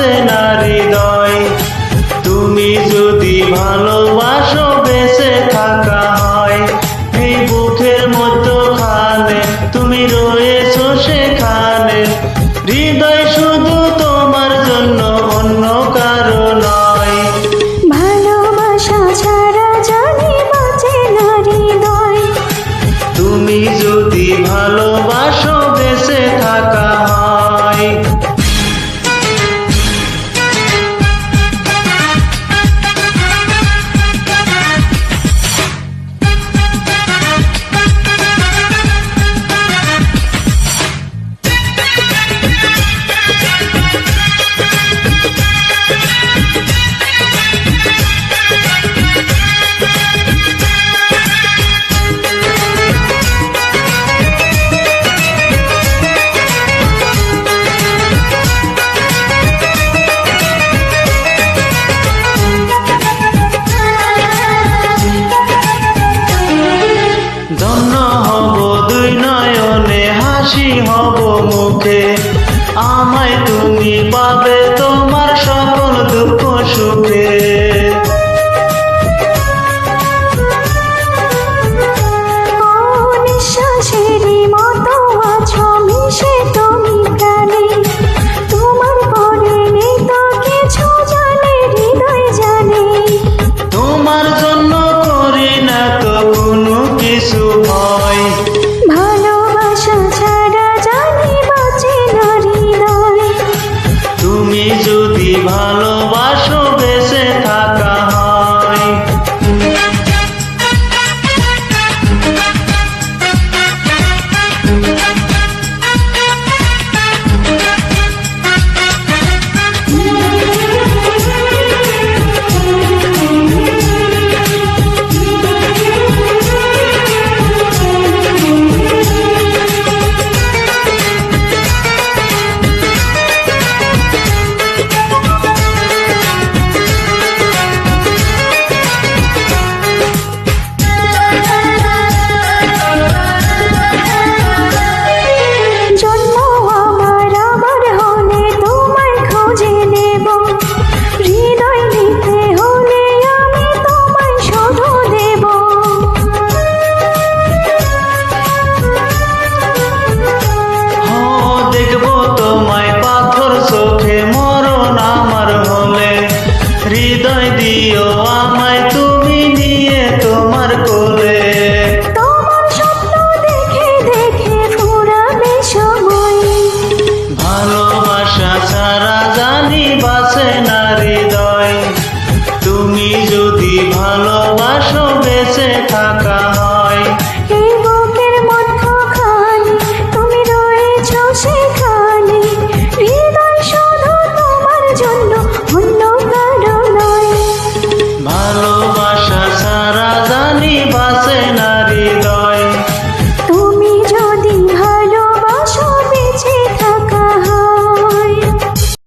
বাঁচে না হৃদয়। তুমি যদি ভালোবাসো বেঁচে থাকা হয়, এই বুকের মধ্যখানে তুমি রয়েছো সেখানে। হৃদয় শুধু তোমার জন্য, অন্য কারো নয়। ভালোবাসা ছাড়া জানি বাঁচে না হৃদয়। তুমি যদি ভালোবাসো বেঁচে থাকা হয়। ধন্য হব দুই নয়নে, হাসি হব মুখে। আমায় তুমি পাবে তোমার সকল দুঃখ সুখে। নিঃশ্বাসেরই মতো আছো মিশে তুমি প্রাণে। তোমার পরে নেই তো কিছু, জানে হৃদয় জানে। তোমার জন্য করি না তো কোনো কিছু ভয়। ভালোবাসা ছাড়া জানি বাঁচে না হৃদয়। তুমি যদি ভালোবাসো বেঁচে থাকা হয়। জন্ম আমার আবার হলে তোমায় খুঁজে নেব। হৃদয় নিতে হলে আমি তোমায় শুধু দেব। দেখবো তোমায় পাথর চোখে, মরণ আমার হলে। হৃদয় দিও আমায় তুমি নিয়ে তোমার কোলে। তোমার স্বপ্ন দেখে দেখে ফুরাবে সময়। ভালোবাসা ছাড়া জানি বাঁচে না